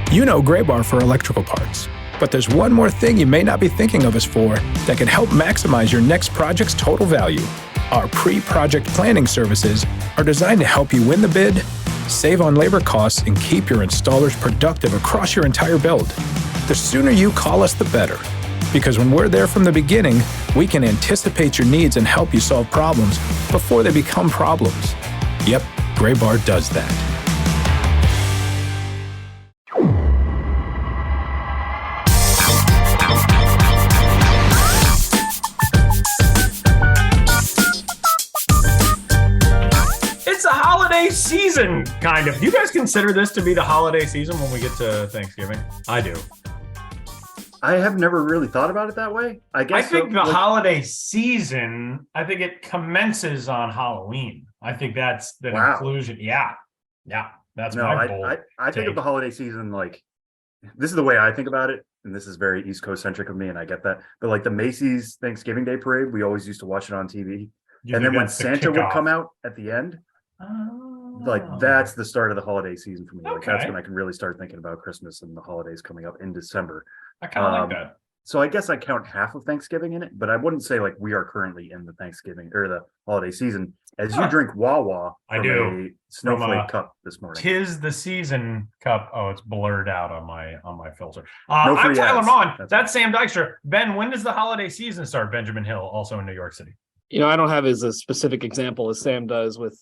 You know Graybar for electrical parts, but there's one more thing you may not be thinking of us for that can help maximize your next project's total value. Our pre-project planning services are designed to help you win the bid, save on labor costs, and keep your installers productive across your entire build. The sooner you call us, the better. Because when we're there from the beginning, we can anticipate your needs and help you solve problems before they become problems. Yep, Graybar does that. It's a holiday season, kind of. Do you guys consider this to be the holiday season when we get to Thanksgiving? I do. I have never really thought about it that way. I think the holiday season, I think it commences on Halloween. I think that's the inclusion. Yeah. That's my bold I think of the holiday season like, this is the way I think about it, and this is very East Coast centric of me, and I get that. But like the Macy's Thanksgiving Day Parade, we always used to watch it on TV. And then when Santa would come out at the end, like that's the start of the holiday season for me. Like that's when I can really start thinking about Christmas and the holidays coming up in December. I kind of like that. So I guess I count half of Thanksgiving in it, but I wouldn't say like we are currently in the Thanksgiving or the holiday season. As you drink Wawa from a snowflake cup this morning. 'Tis the season cup. Oh, it's blurred out on my filter. I'm Tyler Mon. That's Sam Dykstra. Ben, when does the holiday season start? Benjamin Hill, also in New York City. You know, I don't have as a specific example as Sam does with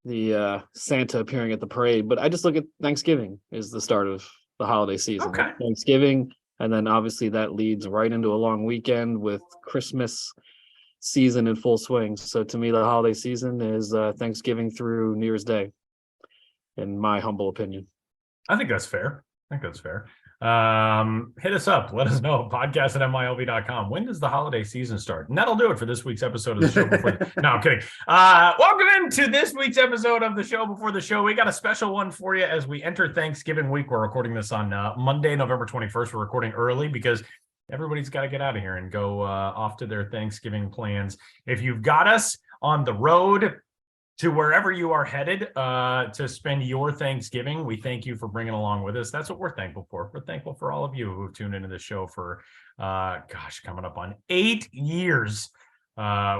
the Santa appearing at the parade, but I just look at Thanksgiving is the start of the holiday season. Okay. Thanksgiving, and then obviously that leads right into a long weekend with Christmas season in full swing. So to me, the holiday season is Thanksgiving through New Year's Day, in my humble opinion. I think that's fair. Hit us up. Let us know. Podcast@MILB.com. When does the holiday season start? And that'll do it for this week's episode of the show before No, I'm kidding. Welcome into this week's episode of the show before the show. We got a special one for you as we enter Thanksgiving week. We're recording this on Monday, November 21st. We're recording early because everybody's got to get out of here and go off to their Thanksgiving plans. If you've got us on the road to wherever you are headed to spend your Thanksgiving, we thank you for bringing along with us. That's what we're thankful for. We're thankful for all of you who have tuned into the show for, coming up on 8 years,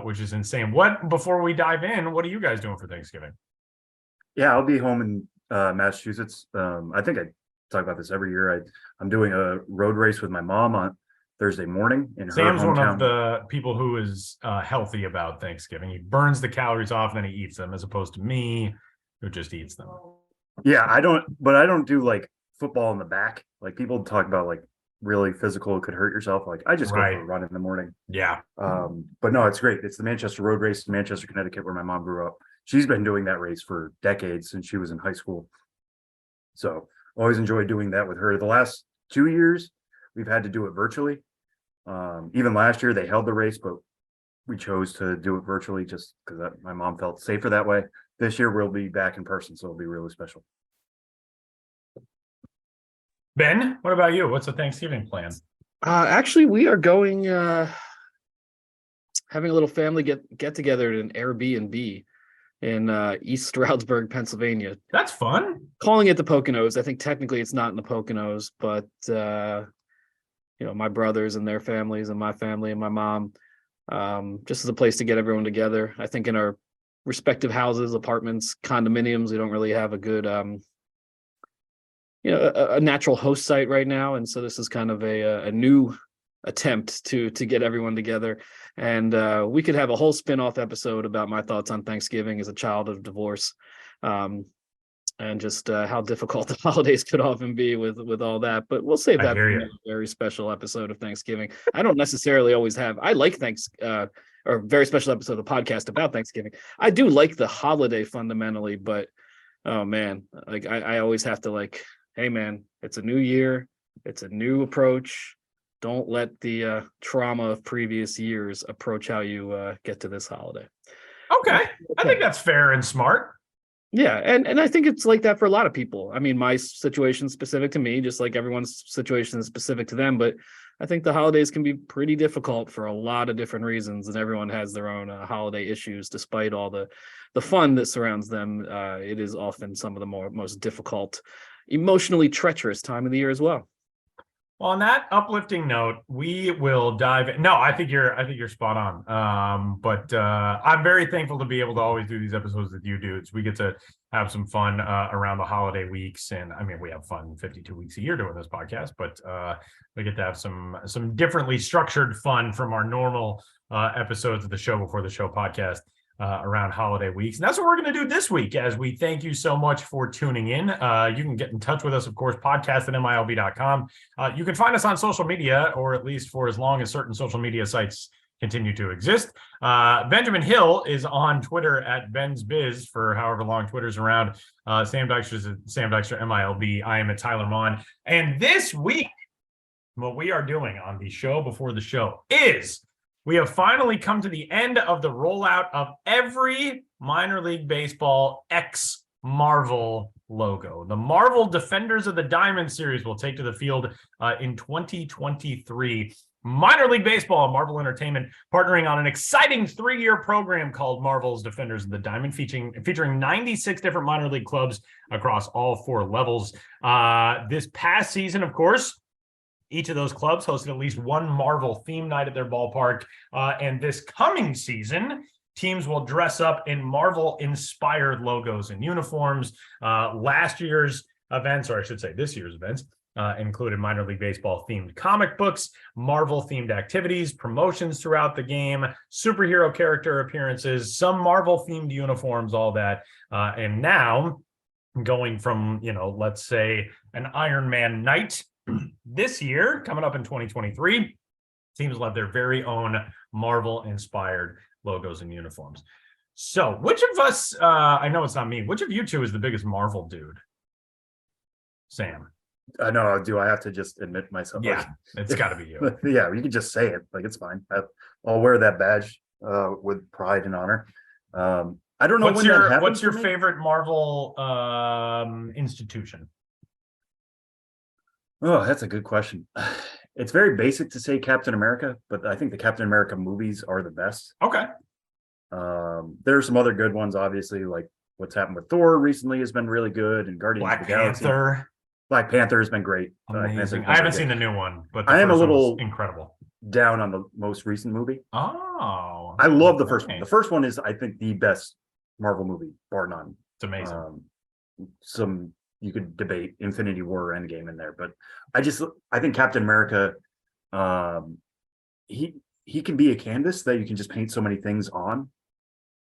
which is insane. Before we dive in, what are you guys doing for Thanksgiving? Yeah, I'll be home in Massachusetts. I think I talk about this every year. I'm doing a road race with my mom on Thursday morning in her Sam's hometown. one of the people who is healthy about Thanksgiving. He burns the calories off and then he eats them, as opposed to me, who just eats them. Yeah, I don't do like football in the back. Like people talk about like really physical, could hurt yourself. Like I just go for a run in the morning. Yeah. But no, it's great. It's the Manchester Road Race in Manchester, Connecticut, where my mom grew up. She's been doing that race for decades since she was in high school. So always enjoyed doing that with her. The last 2 years, we've had to do it virtually. Even last year they held the race, but we chose to do it virtually just because my mom felt safer that way. This year we'll be back in person, so it'll be really special. Ben, what about you? What's the Thanksgiving plan? Actually, we are going having a little family get together at an Airbnb in East Stroudsburg, Pennsylvania. That's fun. Calling it the Poconos. I think technically it's not in the Poconos, but my brothers and their families and my family and my mom, just as a place to get everyone together. I think in our respective houses, apartments, condominiums, we don't really have a good, a natural host site right now. And so this is kind of a new attempt to get everyone together. And we could have a whole spin-off episode about my thoughts on Thanksgiving as a child of divorce. And just how difficult the holidays could often be with all that. But we'll save that for a very special episode of Thanksgiving. I don't necessarily always have, I like or a very special episode of the podcast about Thanksgiving. I do like the holiday fundamentally, but oh man, like I always have to like, hey man, it's a new year. It's a new approach. Don't let the trauma of previous years approach how you get to this holiday. Okay. I think that's fair and smart. Yeah, and I think it's like that for a lot of people. I mean, my situation's specific to me, just like everyone's situation is specific to them. But I think the holidays can be pretty difficult for a lot of different reasons, and everyone has their own holiday issues. Despite all the fun that surrounds them, it is often some of the most difficult, emotionally treacherous time of the year as well. Well, on that uplifting note, we will dive in. No, I think you're spot on. But I'm very thankful to be able to always do these episodes with you dudes. We get to have some fun around the holiday weeks, and I mean, we have fun 52 weeks a year doing this podcast, but we get to have some differently structured fun from our normal episodes of the Show Before the Show podcast. Around holiday weeks. And that's what we're going to do this week, as we thank you so much for tuning in. You can get in touch with us, of course, podcast at milb.com. You can find us on social media, or at least for as long as certain social media sites continue to exist. Benjamin Hill is on Twitter at Ben's Biz for however long Twitter's around. Sam Dykstra is at Sam Dykstra MILB. I am at Tyler Mon. And this week, what we are doing on the Show Before the Show is we have finally come to the end of the rollout of every minor league baseball X Marvel logo. The Marvel Defenders of the Diamond series will take to the field in 2023. Minor League Baseball and Marvel Entertainment partnering on an exciting 3-year program called Marvel's Defenders of the Diamond, featuring 96 different minor league clubs across all 4 levels. This past season, of course, each of those clubs hosted at least one Marvel theme night at their ballpark. And this coming season, teams will dress up in Marvel-inspired logos and uniforms. Last year's events, or I should say this year's events, included minor league baseball themed comic books, Marvel themed activities, promotions throughout the game, superhero character appearances, some Marvel themed uniforms, all that. And now going from, let's say an Iron Man night this year, coming up in 2023, teams will have their very own Marvel inspired logos and uniforms. So which of us, I know it's not me, which of you two is the biggest Marvel dude? Sam. No, do I have to just admit myself? Yeah, it's got to be you. Yeah, you can just say it. Like, it's fine. I'll wear that badge with pride and honor. I don't know what's your favorite Marvel institution? Oh, that's a good question. It's very basic to say Captain America, but I think the Captain America movies are the best. Okay. There are some other good ones, obviously, like what's happened with Thor recently has been really good, and Guardians of the Galaxy. Black Panther has been great. Amazing. I haven't seen the new one, but I am a little incredible. Down on the most recent movie. Oh, I love the first one. The first one is, I think, the best Marvel movie, bar none. It's amazing. You could debate Infinity War or Endgame in there, but I think Captain America, he can be a canvas that you can just paint so many things on,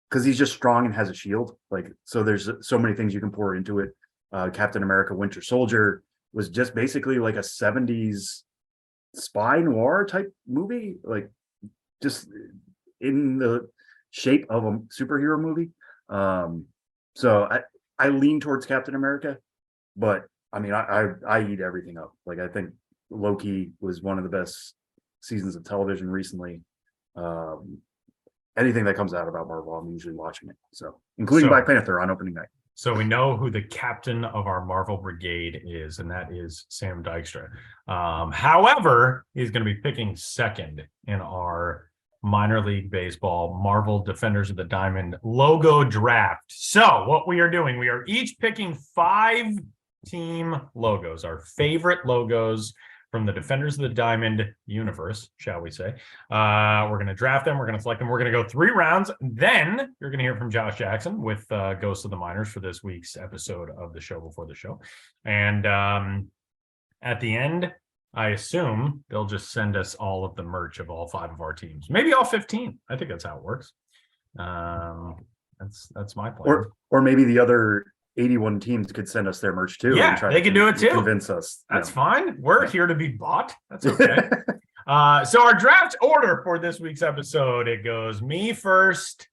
because he's just strong and has a shield. Like, so there's so many things you can pour into it. Captain America Winter Soldier was just basically like a 70s spy noir type movie, like just in the shape of a superhero movie. So I lean towards Captain America, but I mean, I eat everything up. Like, I think Loki was one of the best seasons of television recently. Anything that comes out about Marvel, I'm usually watching it. So, including Black Panther on opening night. So we know who the captain of our Marvel brigade is, and that is Sam Dykstra. However, he's going to be picking second in our minor league baseball Marvel Defenders of the Diamond logo draft. So what we are doing, we are each picking 5 team logos, our favorite logos from the Defenders of the Diamond universe, shall we say. We're going to draft them. We're going to select them. We're going to go 3 rounds. Then you're going to hear from Josh Jackson with Ghosts of the Minors for this week's episode of the Show Before the Show. And at the end, I assume they'll just send us all of the merch of all 5 of our teams. Maybe all 15. I think that's how it works. That's my plan. Or maybe the other 81 teams could send us their merch too. Yeah, they can do it too. Convince us. That's fine. We're here to be bought. That's okay. So our draft order for this week's episode, it goes me first,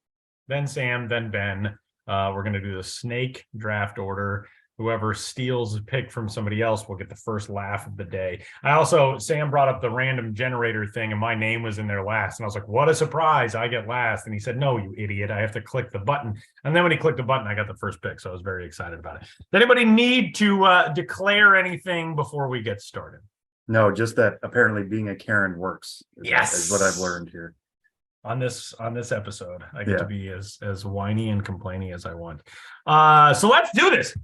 then Sam, then Ben. We're going to do the snake draft order. Whoever steals a pick from somebody else will get the first laugh of the day. Sam brought up the random generator thing, and my name was in there last. And I was like, what a surprise. I get last. And he said, no, you idiot. I have to click the button. And then when he clicked the button, I got the first pick. So I was very excited about it. Does anybody need to declare anything before we get started? No, just that apparently being a Karen works. Is what I've learned here. On this episode, I get to be as whiny and complainy as I want. So let's do this.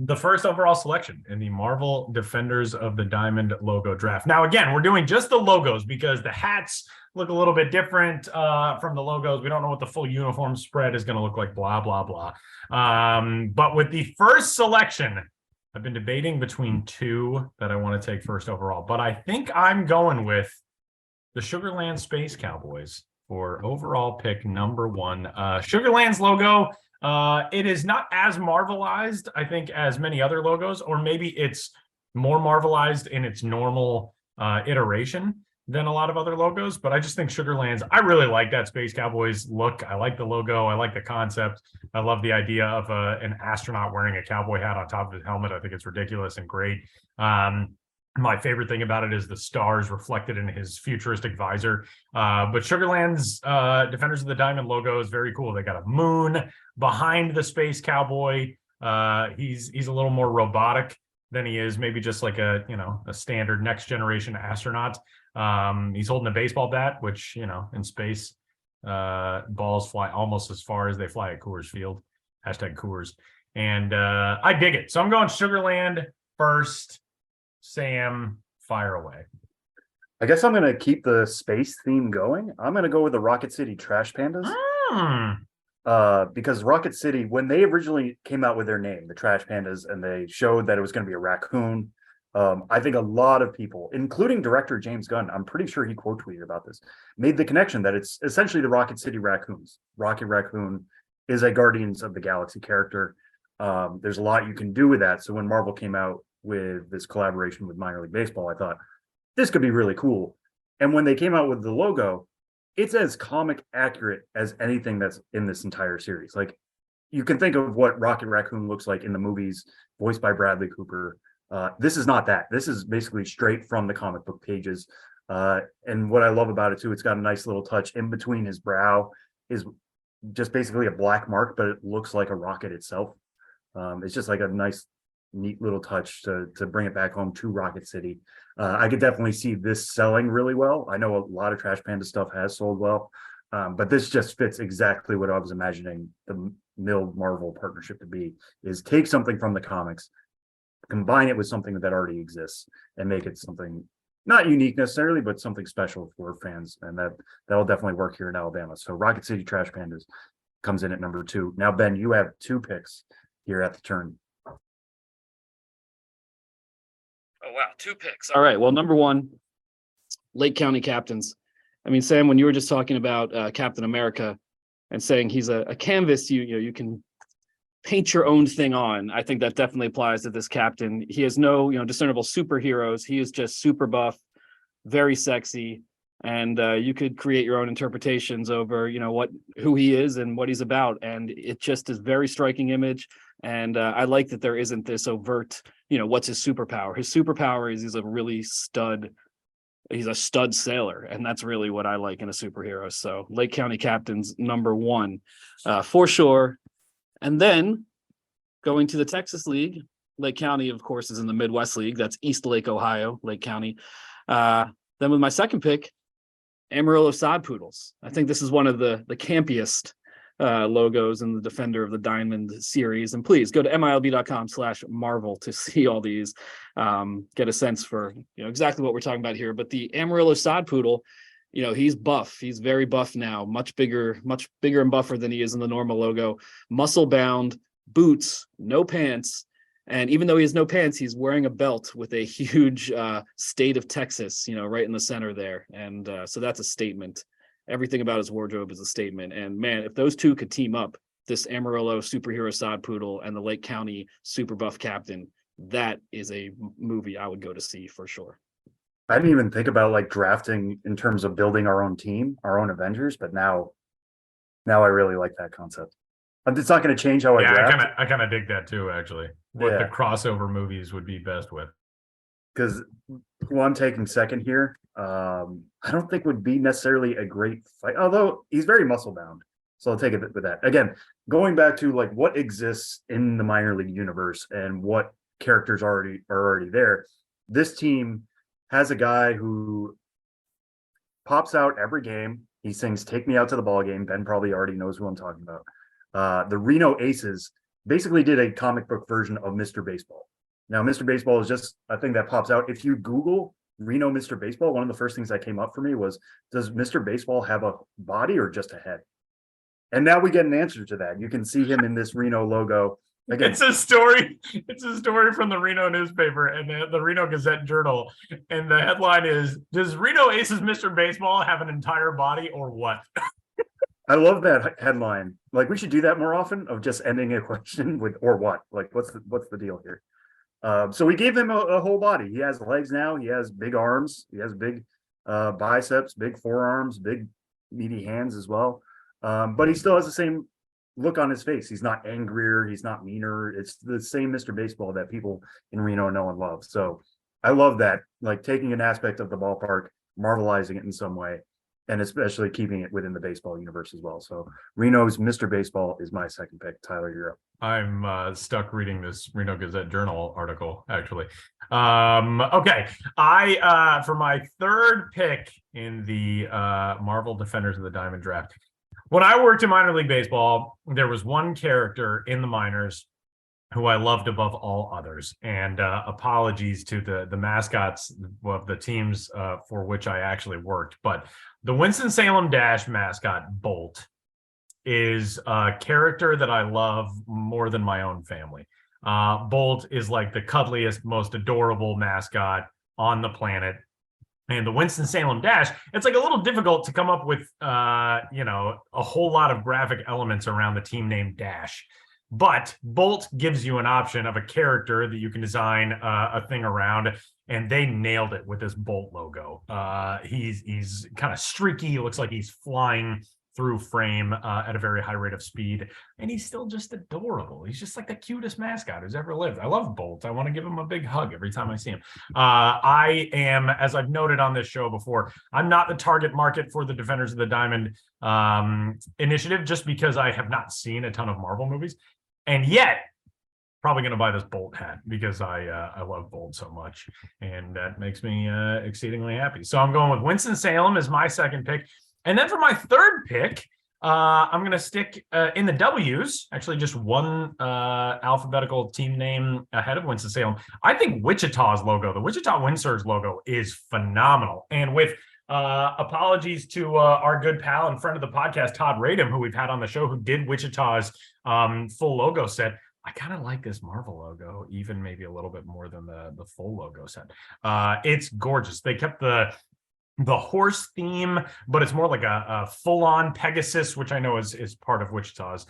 the first overall selection in the Marvel Defenders of the Diamond logo draft. Now, again, we're doing just the logos because the hats look a little bit different from the logos. We don't know what the full uniform spread is going to look like, blah, blah, blah. But with the first selection, I've been debating between two that I want to take first overall, but I think I'm going with the Sugarland Space Cowboys for overall pick number 1. Sugarland's logo, it is not as Marvelized, I think, as many other logos, or maybe it's more Marvelized in its normal iteration than a lot of other logos. But I just think Sugarland's, I really like that Space Cowboys look. I like the logo. I like the concept. I love the idea of an astronaut wearing a cowboy hat on top of his helmet. I think it's ridiculous and great. My favorite thing about it is the stars reflected in his futuristic visor. But Sugarland's Defenders of the Diamond logo is very cool. They got a moon behind the space cowboy. He's a little more robotic than he is maybe just like a standard next generation astronaut. He's holding a baseball bat, which, in space, balls fly almost as far as they fly at Coors Field. Hashtag Coors. And I dig it. So I'm going Sugarland first. Sam, fire away. I guess I'm going to keep the space theme going. I'm going to go with the Rocket City Trash Pandas. Because Rocket City, when they originally came out with their name, the Trash Pandas, and they showed that it was going to be a raccoon, I think a lot of people, including director James Gunn, I'm pretty sure he quote tweeted about this, made the connection that it's essentially the Rocket City Raccoons. Rocket Raccoon is a Guardians of the Galaxy character. There's a lot you can do with that. So when Marvel came out with this collaboration with minor league baseball, I thought this could be really cool. And when they came out with the logo, it's as comic accurate as anything that's in this entire series. Like, you can think of what Rocket Raccoon looks like in the movies, voiced by Bradley Cooper. This is not that. This is basically straight from the comic book pages. And what I love about it too, it's got a nice little touch in between his brow, is just basically a black mark, but it looks like a rocket itself. It's just like a nice, neat little touch to bring it back home to Rocket City. I could definitely see this selling really well. I know a lot of Trash Panda stuff has sold well, but this just fits exactly what I was imagining the Mill Marvel partnership to be, is take something from the comics, combine it with something that already exists, and make it something not unique necessarily, but something special for fans. And that'll definitely work here in Alabama. So Rocket City Trash Pandas comes in at number 2. Now, Ben, you have 2 picks here at the turn. Oh, wow. 2 picks. All right. Well, number 1, Lake County Captains. I mean, Sam, when you were just talking about Captain America and saying he's a canvas, you can paint your own thing on. I think that definitely applies to this captain. He has no, discernible superheroes. He is just super buff, very sexy. And you could create your own interpretations over, who he is and what he's about. And it just is very striking image. And I like that there isn't this overt, what's his superpower? His superpower is he's a stud sailor. And that's really what I like in a superhero. So Lake County Captains, number 1, for sure. And then going to the Texas League, Lake County, of course, is in the Midwest League. That's East Lake, Ohio, Lake County. Then with my second pick, Amarillo Sod Poodles. I think this is one of the campiest logos in the Defender of the Diamond series. And please go to milb.com/Marvel to see all these, get a sense for exactly what we're talking about here. But the Amarillo Sod Poodle, he's buff. He's very buff now, much bigger and buffer than he is in the normal logo. Muscle bound, boots, no pants. And even though he has no pants, he's wearing a belt with a huge state of Texas, right in the center there. And so that's a statement. Everything about his wardrobe is a statement. And man, if those two could team up, this Amarillo superhero Sod Poodle and the Lake County super buff captain, that is a movie I would go to see for sure. I didn't even think about like drafting in terms of building our own team, our own Avengers, but now I really like that concept. It's not going to change how I draft. I kind of dig that too, actually. What the crossover movies would be best with. Because who I'm taking second here, I don't think would be necessarily a great fight, although he's very muscle bound. So I'll take it with that. Again, going back to like what exists in the minor league universe and what characters are already there. This team has a guy who pops out every game. He sings "Take Me Out to the Ball Game." Ben probably already knows who I'm talking about. The Reno Aces basically did a comic book version of Mr. Baseball. Now, Mr. Baseball is just a thing that pops out. If you Google Reno Mr. Baseball, one of the first things that came up for me was, does Mr. Baseball have a body or just a head? And now we get an answer to that. You can see him in this Reno logo. Again, It's a story. It's a story from the Reno newspaper and the Reno Gazette Journal. And the headline is, does Reno Aces Mr. Baseball have an entire body or what? I love that headline. Like, we should do that more often, of just ending a question with "or what." Like, what's the deal here? So we gave him a whole body. He has legs now. He has big arms. He has big biceps, big forearms, big meaty hands as well. But he still has the same look on his face. He's not angrier. He's not meaner. It's the same Mr. Baseball that people in Reno know and love. So I love that, like taking an aspect of the ballpark, marvelizing it in some way, and especially keeping it within the baseball universe as well. So Reno's Mr. Baseball is my second pick. Tyler, you're up. I'm stuck reading this Reno Gazette Journal article, actually. Okay. I for my third pick in the Marvel Defenders of the Diamond draft, when I worked in minor league baseball, there was one character in the minors who I loved above all others. And apologies to the mascots of the teams for which I actually worked, but the Winston-Salem Dash mascot, Bolt, is a character that I love more than my own family. Bolt is like the cuddliest, most adorable mascot on the planet. And the Winston-Salem Dash, it's like a little difficult to come up with, a whole lot of graphic elements around the team name Dash. But Bolt gives you an option of a character that you can design a thing around, and they nailed it with this Bolt logo. He's kind of streaky. He looks like he's flying through frame at a very high rate of speed, and he's still just adorable. He's just like the cutest mascot who's ever lived. I love Bolt. I want to give him a big hug every time I see him. I am, as I've noted on this show before, I'm not the target market for the Defenders of the Diamond initiative, just because I have not seen a ton of Marvel movies, and yet probably going to buy this Bolt hat because I love Bolt so much, and that makes me exceedingly happy. So I'm going with Winston-Salem as my second pick. And then for my third pick, I'm going to stick in the W's, actually just one alphabetical team name ahead of Winston-Salem. I think Wichita's logo, the Wichita Wind Surge logo, is phenomenal. And with apologies to our good pal and friend of the podcast, Todd Radom, who we've had on the show, who did Wichita's full logo set, I kind of like this Marvel logo, even maybe a little bit more than the full logo set. It's gorgeous. They kept the horse theme, but it's more like a full-on Pegasus, which I know is part of Wichita's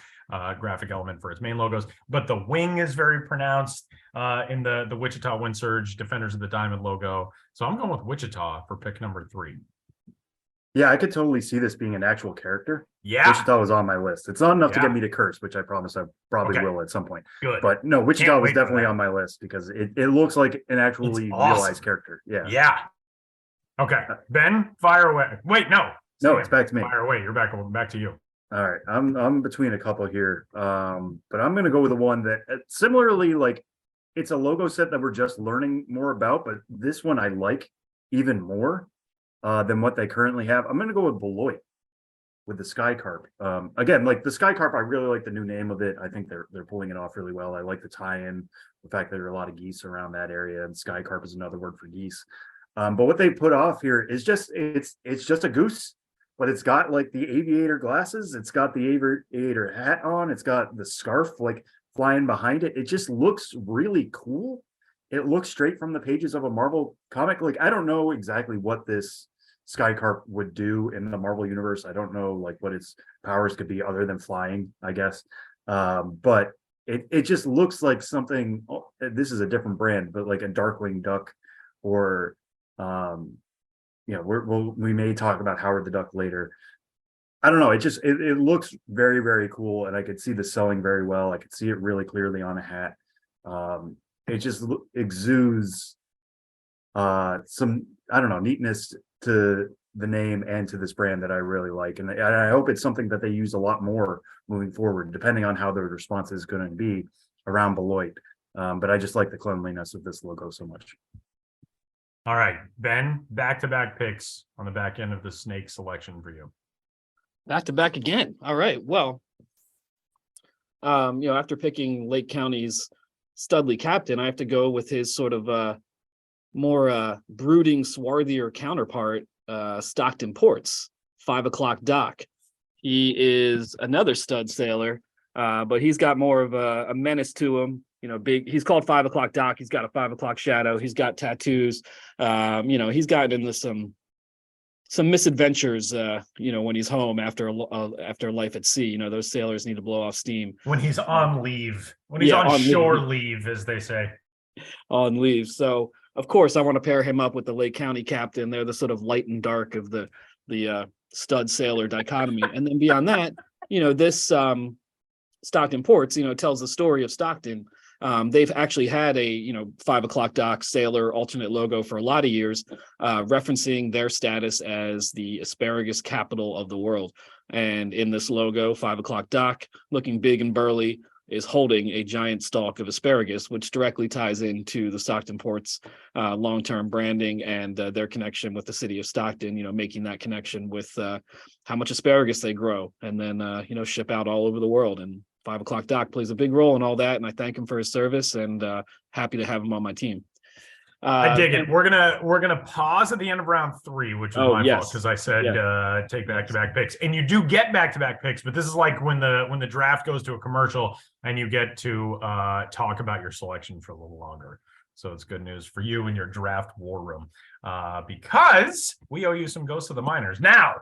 graphic element for its main logos. But the wing is very pronounced in the Wichita Wind Surge Defenders of the Diamond logo. So I'm going with Wichita for pick number 3. Yeah, I could totally see this being an actual character. Yeah. Wichita was on my list. It's not enough to get me to curse, which I promise I probably will at some point. Good. But no, Wichita was definitely on my list because it looks like an actually realized character. Yeah. Yeah. Okay, Ben, fire away. Wait, no, it's back to me. Fire away. You're back to you. All right, I'm between a couple here, but I'm going to go with the one that similarly, like, it's a logo set that we're just learning more about, but this one I like even more than what they currently have. I'm going to go with Beloit with the Sky Carp. Again, like the Sky Carp, I really like the new name of it. I think they're pulling it off really well. I like the tie-in, the fact that there are a lot of geese around that area, and Sky Carp is another word for geese. But what they put off here is just it's just a goose, but it's got like the aviator glasses, it's got the aviator hat on, it's got the scarf like flying behind it. It just looks really cool. It looks straight from the pages of a Marvel comic. Like, I don't know exactly what this Sky Carp would do in the Marvel universe. I don't know like what its powers could be other than flying, I guess. But it just looks like something. Oh, this is a different brand, but like a Darkwing Duck, or we may talk about Howard the Duck later. I don't know. It looks very, very cool, and I could see the selling very well. I could see it really clearly on a hat. It just exudes some, I don't know, neatness to the name and to this brand that I really like, and I hope it's something that they use a lot more moving forward, depending on how the response is going to be around Beloit. But I just like the cleanliness of this logo so much. All right, Ben, back-to-back picks on the back end of the snake selection for you. Back to back again. All right. Well, After picking Lake County's Studley captain, I have to go with his sort of more brooding, swarthier counterpart, Stockton Ports, 5 o'clock Doc. He is another stud sailor, but he's got more of a menace to him. He's called 5 o'clock Doc. He's got a 5 o'clock shadow. He's got tattoos. He's gotten into some misadventures, when he's home after life at sea. Those sailors need to blow off steam. When he's on leave, when he's on shore leave, as they say. On leave. So, of course, I want to pair him up with the Lake County captain. They're the sort of light and dark of the stud sailor dichotomy. And then beyond that, this Stockton Ports, tells the story of Stockton. They've actually had a 5 o'clock Dock sailor alternate logo for a lot of years, referencing their status as the asparagus capital of the world. And in this logo, 5 o'clock Dock, looking big and burly, is holding a giant stalk of asparagus, which directly ties into the Stockton Ports long-term branding and their connection with the city of Stockton, making that connection with how much asparagus they grow and then, ship out all over the world. And 5 o'clock Doc plays a big role in all that. And I thank him for his service and happy to have him on my team. I dig it. We're gonna pause at the end of round 3, which is my fault because I said take back-to-back picks, and you do get back-to-back picks. But this is like when the draft goes to a commercial and you get to talk about your selection for a little longer. So it's good news for you in your draft war room because we owe you some Ghosts of the Minors. Now,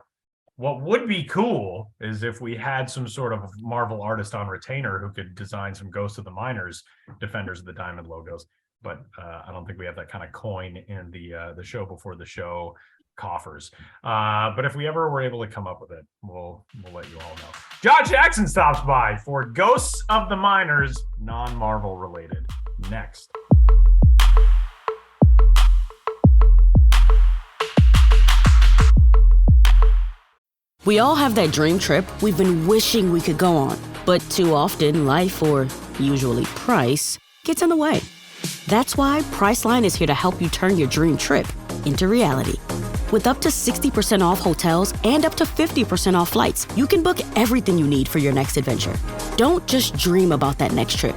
what would be cool is if we had some sort of Marvel artist on retainer who could design some Ghosts of the Minors Defenders of the Diamond logos. But I don't think we have that kind of coin in the show before the show coffers. But if we ever were able to come up with it, we'll let you all know. John Jackson stops by for Ghosts of the Minors, non-Marvel related. Next. We all have that dream trip we've been wishing we could go on, but too often life, or usually price, gets in the way. That's why Priceline is here to help you turn your dream trip into reality. With up to 60% off hotels and up to 50% off flights, you can book everything you need for your next adventure. Don't just dream about that next trip.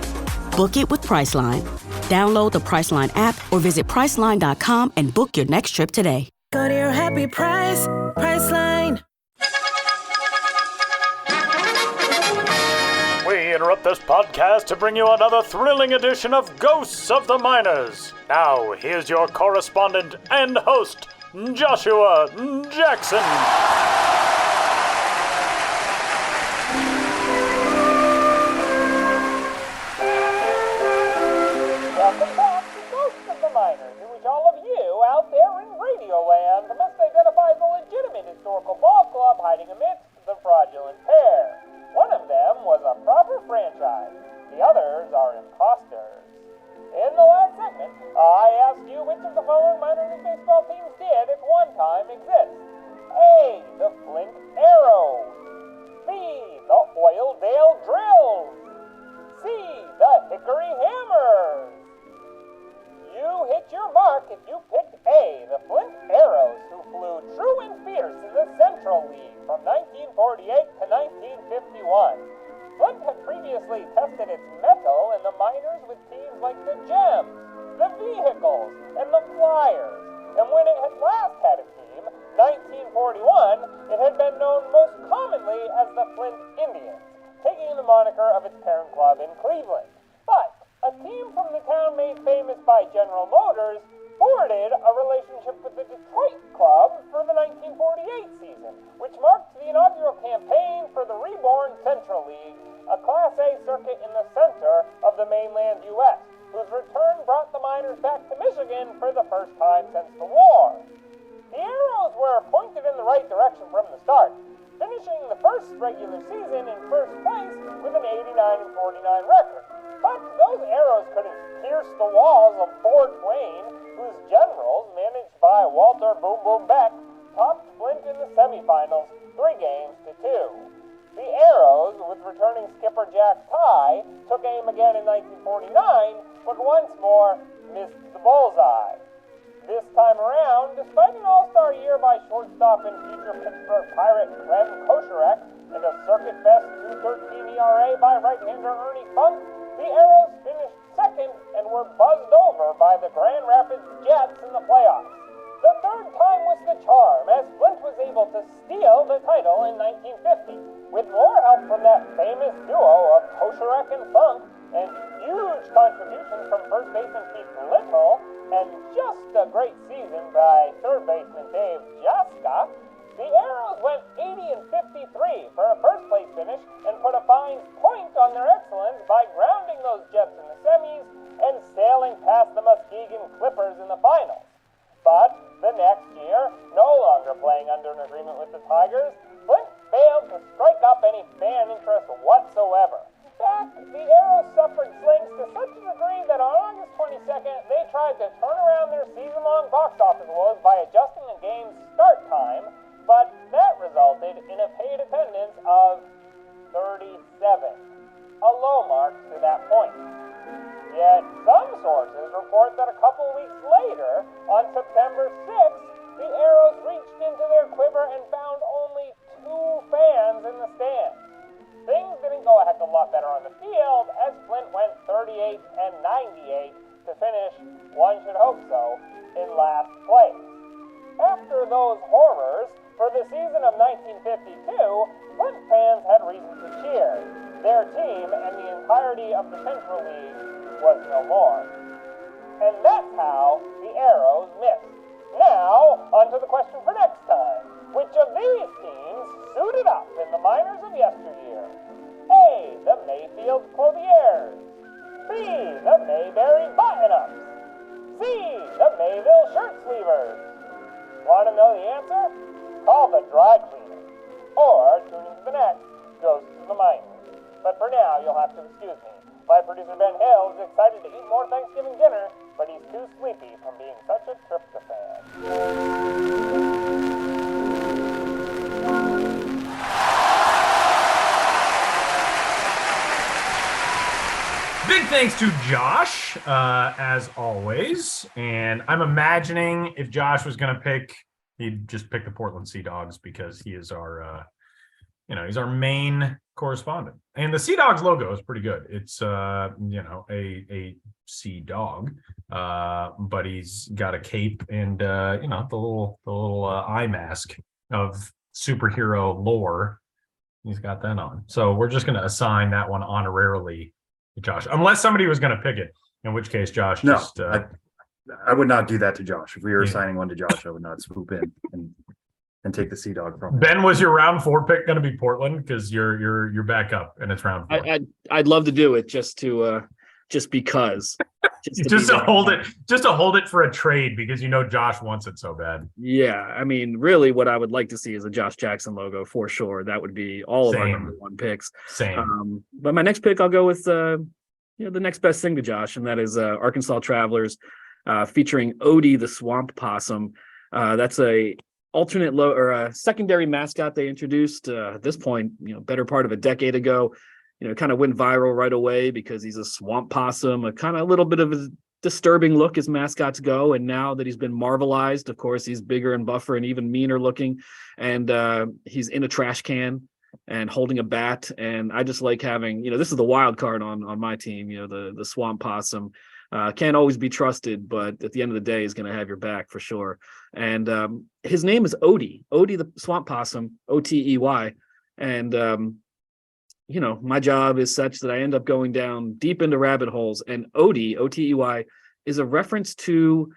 Book it with Priceline. Download the Priceline app or visit Priceline.com and book your next trip today. Go to your happy price, Priceline. We interrupt this podcast to bring you another thrilling edition of Ghosts of the Minors. Now, here's your correspondent and host, Joshua Jackson. Welcome back to Ghosts of the Minors, in which all of you out there in Radioland must identify the legitimate historical ball club hiding amidst the fraudulent pair. One of them was a proper franchise. The others are imposters. In the last segment, I asked you which of the following minor league baseball teams did at one time exist. A, the Flint Arrows. B, the Oildale Drills. C, the Hickory Hammers. You hit your mark if you picked A, the Flint Arrows, who flew true and fierce in the Central League from 1948 to 1951. Flint had previously tested its mettle in the minors with teams like the Gems, the Vehicles, and the Flyers. And when it had last had a team, 1941, it had been known most commonly as the Flint Indians, taking the moniker of its parent club in Cleveland. But a team from the town made famous by General Motors forwarded a relationship with the Detroit club for the 1948 season, which marked the inaugural campaign for the reborn Central League, a Class A circuit in the center of the mainland U.S., whose return brought the Miners back to Michigan for the first time since the war. The Arrows were pointed in the right direction from the start, finishing the first regular season in first place with an 89-49 record. But those arrows couldn't pierce the walls of Fort Wayne, whose generals, managed by Walter Boom Boom Beck, topped Flint in the semifinals 3-2. The Arrows, with returning skipper Jack Ty, took aim again in 1949, but once more missed the bullseye. This time around, despite an all-star year by shortstop and future Pittsburgh Pirate Clem Kosharek and a circuit best 2.13 ERA by right-hander Ernie Funk, the Arrows finished second and were buzzed over by the Grand Rapids Jets in the playoffs. The third time was the charm, as Flint was able to steal the title in 1950, with more help from that famous duo of Kosharek and Funk, and huge contributions from first baseman Pete Little, and just a great season by third baseman Dave Jaska. The Arrows went 80-53 for a first-place finish and put a fine point on their excellence by grounding those Jets in the semis and sailing past the Muskegon Clippers in the finals. But the next year, no longer playing under an agreement with the Tigers, Flint failed to strike up any fan interest whatsoever. In fact, the Arrows suffered slings to such a degree that on August 22nd, they tried to turn around their season-long box office woes by adjusting the game's start time, but that resulted in a paid attendance of 37, a low mark to that point. Yet some sources report that a couple weeks later, on September 6th, the Arrows reached into their quiver and found only 2 fans in the stands. Things didn't go a heck of a lot better on the field, as Flint went 38-98 to finish, one should hope so, in last place. After those horrors, for the season of 1952, Flint fans had reason to cheer. Their team and the entirety of the Central League was no more. And that's how the Arrows missed. Now, on to the question for next time. Which of these teams suited up in the minors of yesteryear? A, the Mayfield Clothiers. B, the Mayberry Button-Ups. C, the Mayville Shirt Sleevers. Want to know the answer? Call the dry cleaner. Or tune into the next Ghosts of the Miners. But for now, you'll have to excuse me. My producer Ben Hill is excited to eat more Thanksgiving dinner, but he's too sleepy from being such a tryptophan. Big thanks to Josh, as always. And I'm imagining if Josh was going to pick, he'd just pick the Portland Sea Dogs because he is our, he's our main correspondent. And the Sea Dogs logo is pretty good. It's, a sea dog, but he's got a cape and, the little eye mask of superhero lore. He's got that on. So we're just going to assign that one honorarily to Josh, unless somebody was going to pick it, in which case Josh just... I would not do that to Josh. If we were assigning one to Josh, I would not swoop in and take the Sea Dog from him. Ben, was your round 4 pick going to be Portland? Because you're back up and it's round 4. I'd love to do it just because. Just to hold it for a trade because Josh wants it so bad. Yeah, I mean, really, what I would like to see is a Josh Jackson logo for sure. That would be all of our number 1 picks. Same. But my next pick, I'll go with the next best thing to Josh, and that is Arkansas Travelers, featuring Odie the Swamp Possum. That's a alternate a secondary mascot they introduced at this point, better part of a decade ago. Kind of went viral right away because he's a swamp possum, a kind of a little bit of a disturbing look as mascots go. And now that he's been marvelized, of course, he's bigger and buffer and even meaner looking. And he's in a trash can and holding a bat. And I just like having, this is the wild card on my team, the swamp possum. Can't always be trusted, but at the end of the day, he's going to have your back for sure. And his name is Odie the Swamp Possum, O-T-E-Y. And, my job is such that I end up going down deep into rabbit holes. And Odie, O-T-E-Y, is a reference to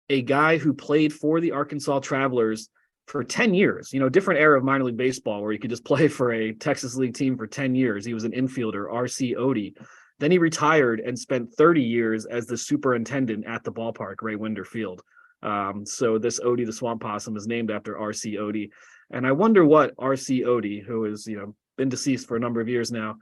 a guy who played for the Arkansas Travelers for 10 years, different era of minor league baseball where you could just play for a Texas League team for 10 years. He was an infielder, R.C. Odie. Then he retired and spent 30 years as the superintendent at the ballpark, Ray Winder Field. So this Odie the Swamp Possum is named after R.C. Odie. And I wonder what R.C. Odie, who is, been deceased for a number of years now,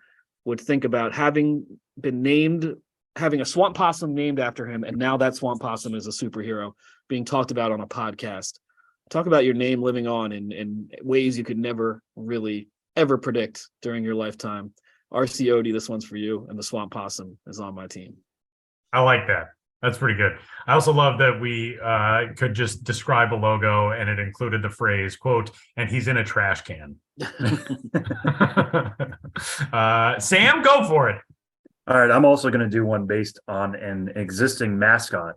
would think about having a swamp possum named after him. And now that swamp possum is a superhero being talked about on a podcast. Talk about your name living on in ways you could never really ever predict during your lifetime. RC Odie, this one's for you, and the swamp possum is on my team. I like that. That's pretty good. I also love that we could just describe a logo and it included the phrase, quote, and he's in a trash can. Sam, go for it. All right, I'm also going to do one based on an existing mascot.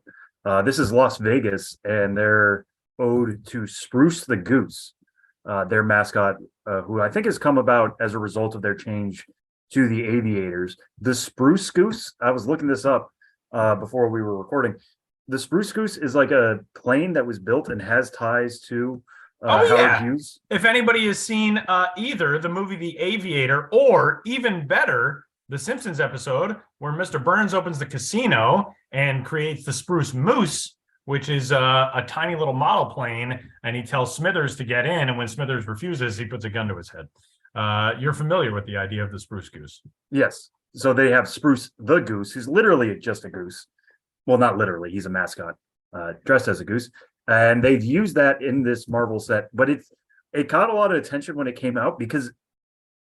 This is Las Vegas, and their ode to Spruce the Goose, their mascot, who I think has come about as a result of their change to the Aviators. The Spruce Goose, I was looking this up before we were recording. The Spruce Goose is like a plane that was built and has ties to Howard Hughes. If anybody has seen either the movie The Aviator or even better, the Simpsons episode where Mr. Burns opens the casino and creates the Spruce Moose, which is a tiny little model plane, and he tells Smithers to get in, and when Smithers refuses, he puts a gun to his head. You're familiar with the idea of the Spruce Goose. Yes. So they have Spruce the Goose, who's literally just a goose. Well, not literally, he's a mascot dressed as a goose. And they've used that in this Marvel set, but it caught a lot of attention when it came out because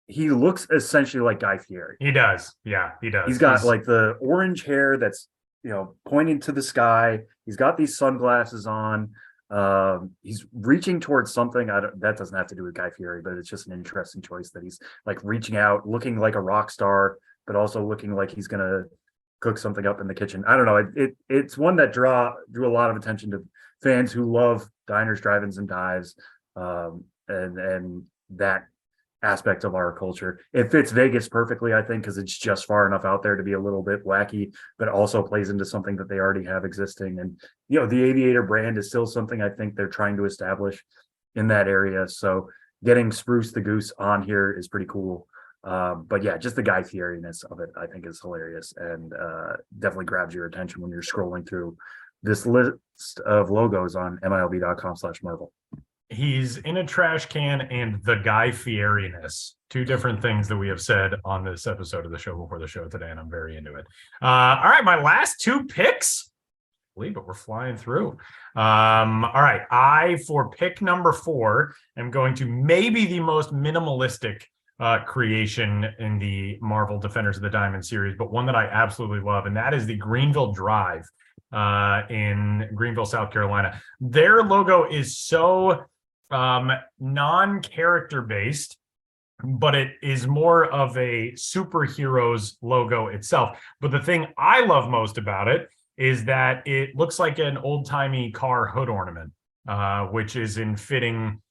he looks essentially like Guy Fieri. He does. Yeah, he does. He's got like the orange hair that's, pointing to the sky. He's got these sunglasses on. He's reaching towards something. That doesn't have to do with Guy Fieri, but it's just an interesting choice that he's like reaching out, looking like a rock star, but also looking like he's going to cook something up in the kitchen. I don't know. It's one that drew a lot of attention to fans who love diners, drive-ins, and dives, and that aspect of our culture. It fits Vegas perfectly, I think, because it's just far enough out there to be a little bit wacky, but also plays into something that they already have existing. And the Aviator brand is still something I think they're trying to establish in that area. So getting Spruce the Goose on here is pretty cool. But yeah, just the Guy Fieri-ness of it, I think, is hilarious and definitely grabs your attention when you're scrolling through this list of logos on MILB.com/Marvel. He's in a trash can and the Guy Fieri-ness. Two different things that we have said on this episode of the show before the show today, and I'm very into it. All right, my last two picks. But we're flying through. All right, for pick number 4, am going to maybe the most minimalistic creation in the Marvel Defenders of the Diamond series, but one that I absolutely love, and that is the Greenville Drive in Greenville, South Carolina. Their logo is so non-character based, but it is more of a superhero's logo itself. But the thing I love most about it is that it looks like an old-timey car hood ornament, which is in fitting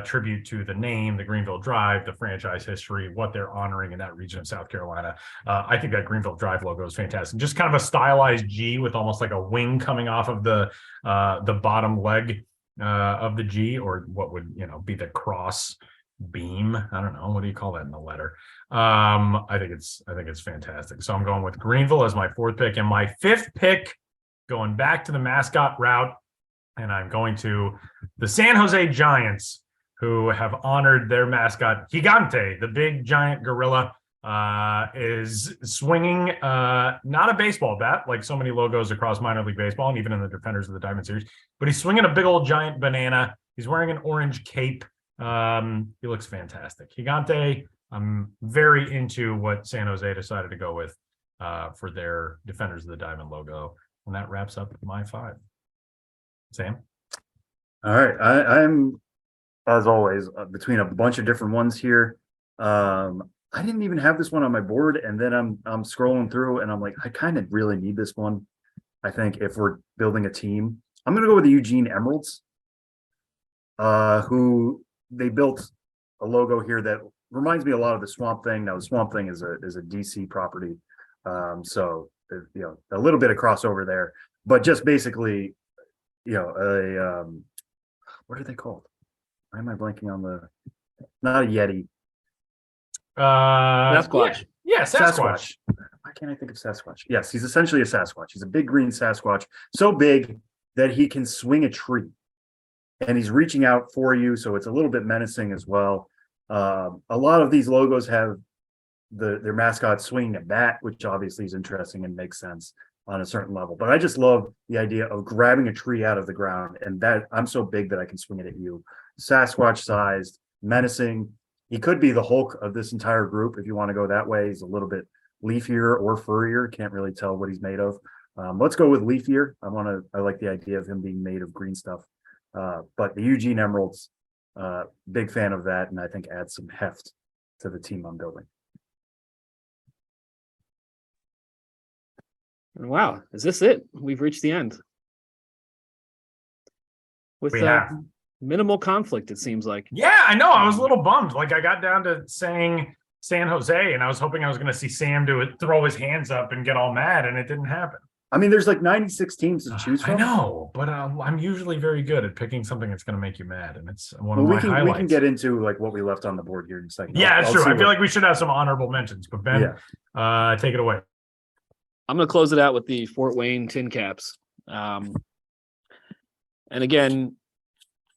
tribute to the name, the Greenville Drive, the franchise history, what they're honoring in that region of South Carolina. I think that Greenville Drive logo is fantastic. Just kind of a stylized G with almost like a wing coming off of the bottom leg of the G, or what would be the cross beam. I don't know, what do you call that in the letter? I think it's fantastic. So I'm going with Greenville as my 4th pick, and my 5th pick, going back to the mascot route, and I'm going to the San Jose Giants, who have honored their mascot Gigante, the big giant gorilla. Is swinging not a baseball bat like so many logos across minor league baseball and even in the Defenders of the Diamond series, but he's swinging a big old giant banana. He's wearing an orange cape. He looks fantastic. Gigante, I'm very into what San Jose decided to go with for their Defenders of the Diamond logo. And that wraps up my 5. Sam? All right. I'm, as always, between a bunch of different ones here. I didn't even have this one on my board, and then I'm scrolling through and I'm like, I kind of really need this one. I think if we're building a team, I'm gonna go with the Eugene Emeralds, who they built a logo here that reminds me a lot of the Swamp Thing. Now the Swamp Thing is a DC property, so a little bit of crossover there, but just basically, what are they called? Why am I blanking on not a Yeti? Sasquatch. Yeah, Sasquatch. Why can't I think of Sasquatch? Yes, he's essentially a Sasquatch. He's a big green Sasquatch, so big that he can swing a tree, and he's reaching out for you, so it's a little bit menacing as well. A lot of these logos have their mascot swinging a bat, which obviously is interesting and makes sense on a certain level. But I just love the idea of grabbing a tree out of the ground, and that I'm so big that I can swing it at you. Sasquatch sized, menacing. He could be the Hulk of this entire group if you want to go that way. He's a little bit leafier or furrier. Can't really tell what he's made of. Let's go with leafier. I like the idea of him being made of green stuff. But the Eugene Emeralds, big fan of that, and I think adds some heft to the team I'm building. Wow, is this it? We've reached the end. With We have. minimal conflict, it seems like. Yeah, I know. I was a little bummed. Like I got down to saying San Jose, and I was hoping I was going to see Sam do it, throw his hands up and get all mad, and it didn't happen. I mean, there's like 96 teams to choose from. I know, but I'm usually very good at picking something that's going to make you mad, and it's one Well, of my we highlights. can get into like what we left on the board here in a second. Yeah, that's I'll true. see I feel what- like we should have some honorable mentions, but Ben, take it away. I'm going to close it out with the Fort Wayne Tin Caps. And again,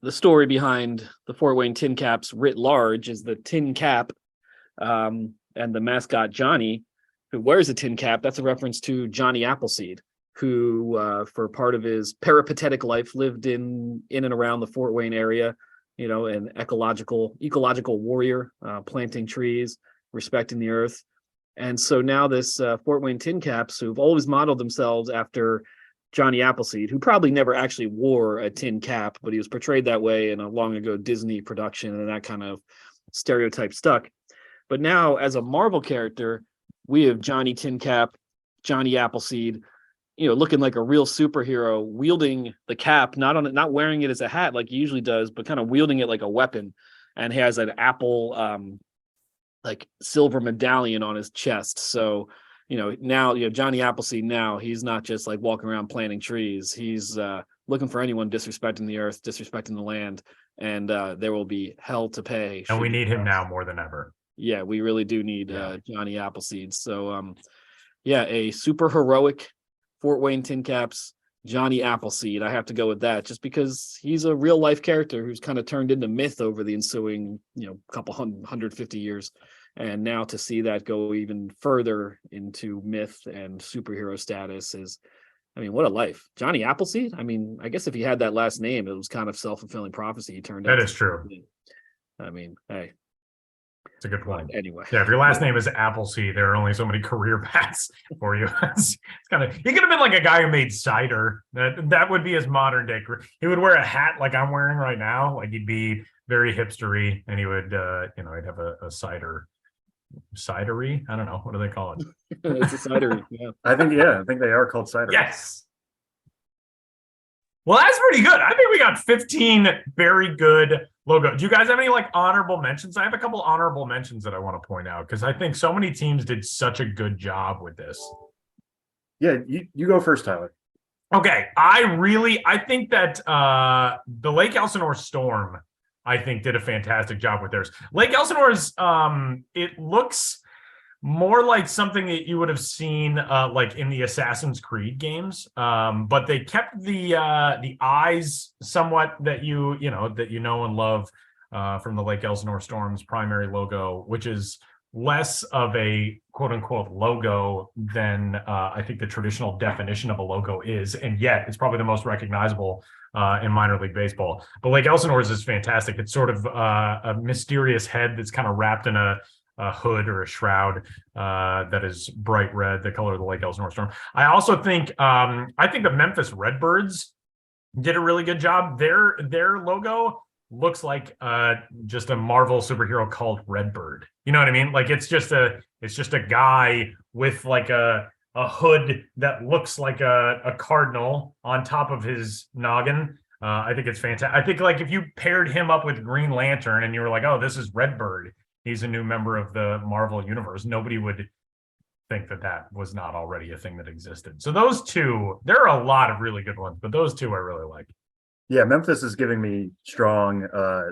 the story behind the Fort Wayne Tin Caps writ large is the tin cap and the mascot Johnny, who wears a tin cap. That's a reference to Johnny Appleseed, who for part of his peripatetic life lived in and around the Fort Wayne area, an ecological warrior, planting trees, respecting the earth. And so now this Fort Wayne Tin Caps, who've always modeled themselves after Johnny Appleseed, who probably never actually wore a tin cap, but he was portrayed that way in a long ago Disney production, and that kind of stereotype stuck. But now, as a Marvel character, we have Johnny Tin Cap, Johnny Appleseed, looking like a real superhero, wielding the cap, not wearing it as a hat like he usually does, but kind of wielding it like a weapon. And he has an apple like silver medallion on his chest. So, now, Johnny Appleseed, now he's not just like walking around planting trees. He's looking for anyone disrespecting the earth, disrespecting the land, and there will be hell to pay. And we need him now more than ever. Yeah, we really do need Johnny Appleseed. So, a super heroic Fort Wayne Tin Caps, Johnny Appleseed. I have to go with that just because he's a real life character who's kind of turned into myth over the ensuing, couple 150 years. And now to see that go even further into myth and superhero status is, what a life. Johnny Appleseed? I guess if he had that last name, it was kind of self-fulfilling prophecy. He turned out. That is true. Hey. It's a good point. Anyway. Yeah, if your last name is Appleseed, there are only so many career paths for you. It's kind of, he could have been like a guy who made cider. That would be his modern day career. He would wear a hat like I'm wearing right now. Like he'd be very hipstery, and he would he'd have a cidery. I don't know. What do they call it? It's a cidery. Yeah. I think they are called cider. Yes. Well, that's pretty good. I think we got 15 very good logos. Do you guys have any like honorable mentions? I have a couple honorable mentions that I want to point out because I think so many teams did such a good job with this. Yeah, you go first, Tyler. Okay. I think that the Lake Elsinore Storm, I think, did a fantastic job with theirs. Lake Elsinore's, it looks more like something that you would have seen like in the Assassin's Creed games, but they kept the eyes somewhat that you know and love from the Lake Elsinore Storm's primary logo, which is less of a quote unquote logo than I think the traditional definition of a logo is, and yet it's probably the most recognizable in minor league baseball. But Lake Elsinore's is fantastic. It's sort of a mysterious head that's kind of wrapped in a hood or a shroud that is bright red, the color of the Lake Elsinore Storm. I also think the Memphis Redbirds did a really good job. Their logo looks like just a Marvel superhero called Redbird. You know what I mean? Like it's just a guy with like a hood that looks like a cardinal on top of his noggin. I think it's fantastic. I think like if you paired him up with Green Lantern and you were like, oh, this is Redbird, he's a new member of the Marvel universe, nobody would think that was not already a thing that existed. So those two, there are a lot of really good ones, but those two I really like. Yeah, Memphis is giving me strong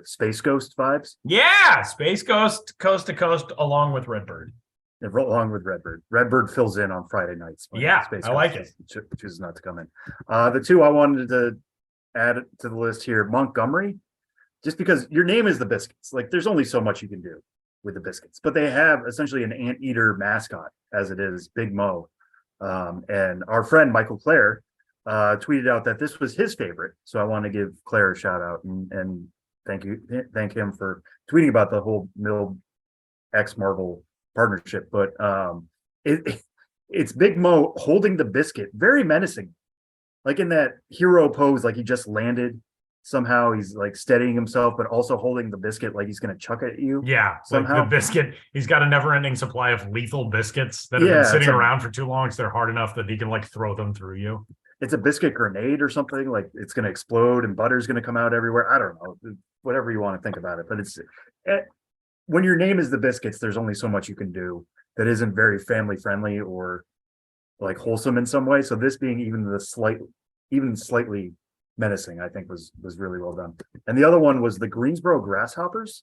Space Ghost vibes. Yeah, Space Ghost, coast to coast, along with Redbird. Yeah, along with Redbird. Redbird fills in on Friday nights. Yeah, Space I like Ghost chooses not to come in. The two I wanted to add to the list here, Montgomery, just because your name is the Biscuits. Like there's only so much you can do with the Biscuits, but they have essentially an anteater mascot as it is, Big Mo. And our friend Michael Clare tweeted out that this was his favorite. So I want to give Claire a shout out and thank him for tweeting about the whole Mill X Marvel partnership. But it's Big Mo holding the biscuit, very menacing, like in that hero pose, like he just landed. Somehow he's like steadying himself, but also holding the biscuit like he's going to chuck it at you. Yeah, somehow. Like the biscuit. He's got a never-ending supply of lethal biscuits that have been sitting around for too long, so they're hard enough that he can like throw them through you. It's a biscuit grenade or something. Like it's going to explode and butter's going to come out everywhere. I don't know, whatever you want to think about it. But it's when your name is the biscuits, there's only so much you can do that isn't very family friendly or like wholesome in some way. So this being even slightly menacing, I think was really well done. And the other one was the Greensboro Grasshoppers,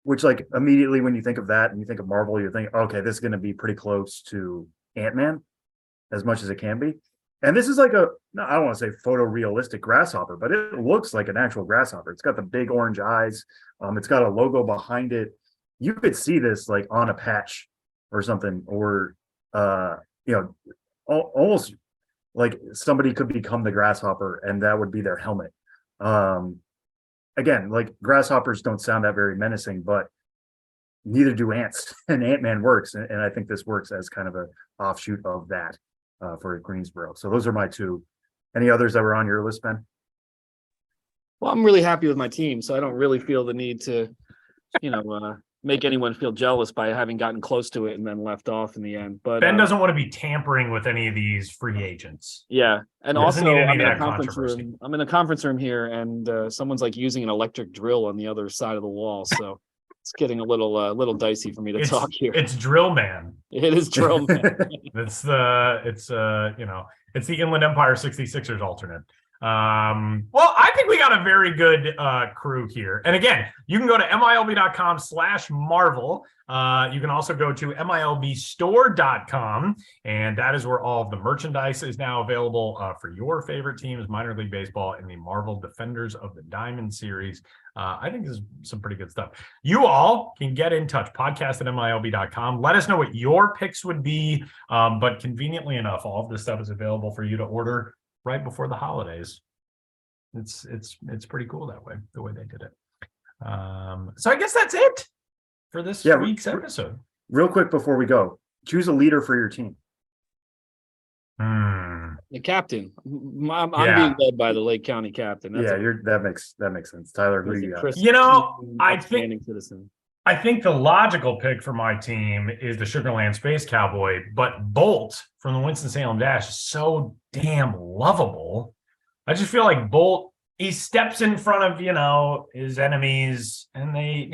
which like immediately when you think of that and you think of Marvel, you think, okay, this is going to be pretty close to Ant-Man as much as it can be. And this is like I don't want to say photorealistic grasshopper, but it looks like an actual grasshopper. It's got the big orange eyes. It's got a logo behind it. You could see this like on a patch or something, or almost like somebody could become the grasshopper and that would be their helmet. Again, like grasshoppers don't sound that very menacing, but neither do ants, and Ant-Man works. And I think this works as kind of a offshoot of that for Greensboro. So those are my two. Any others that were on your list, Ben? Well, I'm really happy with my team, so I don't really feel the need to, make anyone feel jealous by having gotten close to it and then left off in the end. But Ben doesn't want to be tampering with any of these free agents. Yeah, and also I'm in a conference room. I'm in a conference room here, and someone's like using an electric drill on the other side of the wall. So it's getting a little dicey for me to talk here. It's Drill Man. It is Drill Man. It's the Inland Empire 66ers alternate. Well, I think we got a very good crew here. And again, you can go to milb.com/Marvel. You can also go to milbstore.com, and that is where all of the merchandise is now available for your favorite teams, minor league baseball, and the Marvel Defenders of the Diamond series. I think this is some pretty good stuff. You all can get in touch, podcast@milb.com. Let us know what your picks would be. But conveniently enough, all of this stuff is available for you to order right before the holidays. It's pretty cool that way, the way they did it. So I guess that's it for this week's episode. Real quick before we go, choose a leader for your team. The captain. I'm being led by the Lake County captain. That makes sense. Tyler, who do you got? I think the logical pick for my team is the Sugarland Space Cowboy, but Bolt from the Winston-Salem Dash is so damn lovable. I just feel like Bolt, he steps in front of, his enemies, and they,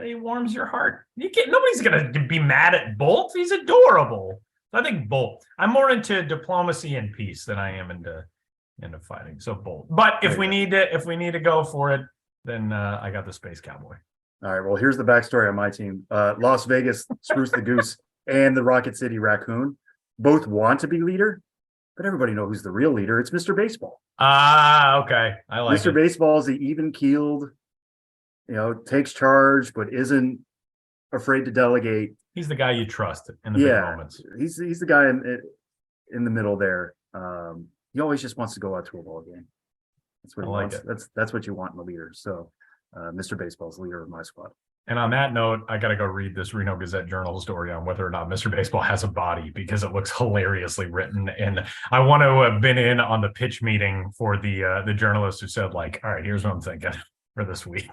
he warms your heart. Nobody's going to be mad at Bolt. He's adorable. I think Bolt. I'm more into diplomacy and peace than I am into fighting. So Bolt. But if we need to go for it, then I got the Space Cowboy. All right. Well, here's the backstory on my team. Las Vegas Spruce the Goose and the Rocket City Raccoon both want to be leader, but everybody knows who's the real leader. It's Mr. Baseball. Okay. I like Mr. Baseball is the even-keeled, takes charge, but isn't afraid to delegate. He's the guy you trust in the big moments. He's the guy in the middle there. He always just wants to go out to a ball game. That's what he wants. That's what you want in a leader. So Mr. Baseball's leader of my squad. And on that note, I got to go read this Reno Gazette Journal story on whether or not Mr. Baseball has a body, because it looks hilariously written. And I want to have been in on the pitch meeting for the journalist who said, like, all right, here's what I'm thinking for this week.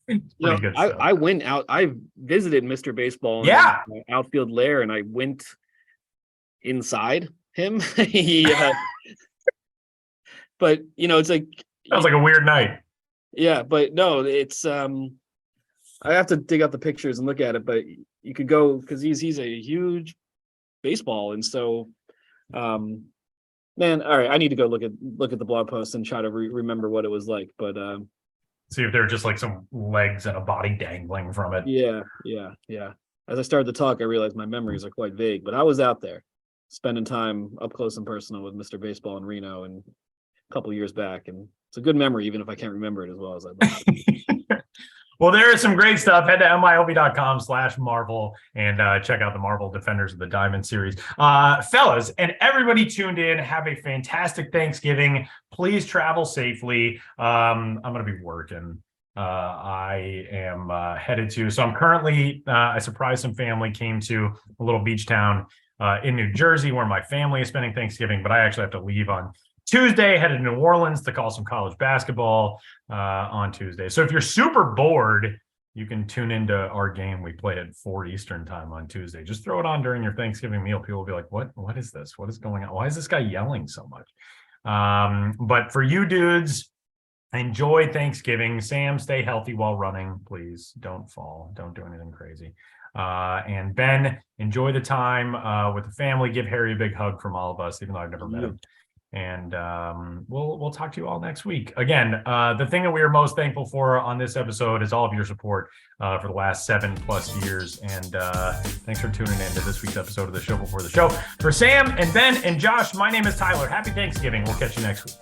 Good I went out. I visited Mr. Baseball in the outfield lair, and I went inside him. But it's like sounds like a weird night. Yeah, but no, it's I have to dig out the pictures and look at it, but you could go because he's a huge baseball, and so man, all right, I need to go look at the blog post and try to remember what it was like, but see if there are just like some legs and a body dangling from it. Yeah. As I started to talk, I realized my memories are quite vague, but I was out there spending time up close and personal with Mr. Baseball in Reno and a couple years back, and it's a good memory, even if I can't remember it as well as I'd like to. Well, there is some great stuff. Head to milb.com/Marvel and check out the Marvel Defenders of the Diamond series. Fellas, and everybody tuned in, have a fantastic Thanksgiving. Please travel safely. I'm going to be working. I am headed to. So I'm currently, I surprised some family, came to a little beach town in New Jersey where my family is spending Thanksgiving, but I actually have to leave on Tuesday, headed to New Orleans to call some college basketball on Tuesday. So if you're super bored, you can tune into our game. We play at 4 Eastern time on Tuesday. Just throw it on during your Thanksgiving meal. People will be like, what is this? What is going on? Why is this guy yelling so much? But for you dudes, enjoy Thanksgiving. Sam, stay healthy while running, please. Don't fall. Don't do anything crazy. And Ben, enjoy the time with the family. Give Harry a big hug from all of us, even though I've never met him. And we'll talk to you all next week. Again, the thing that we are most thankful for on this episode is all of your support for the last 7+ years. And thanks for tuning in to this week's episode of the Show Before the Show. For Sam and Ben and Josh, my name is Tyler. Happy Thanksgiving. We'll catch you next week.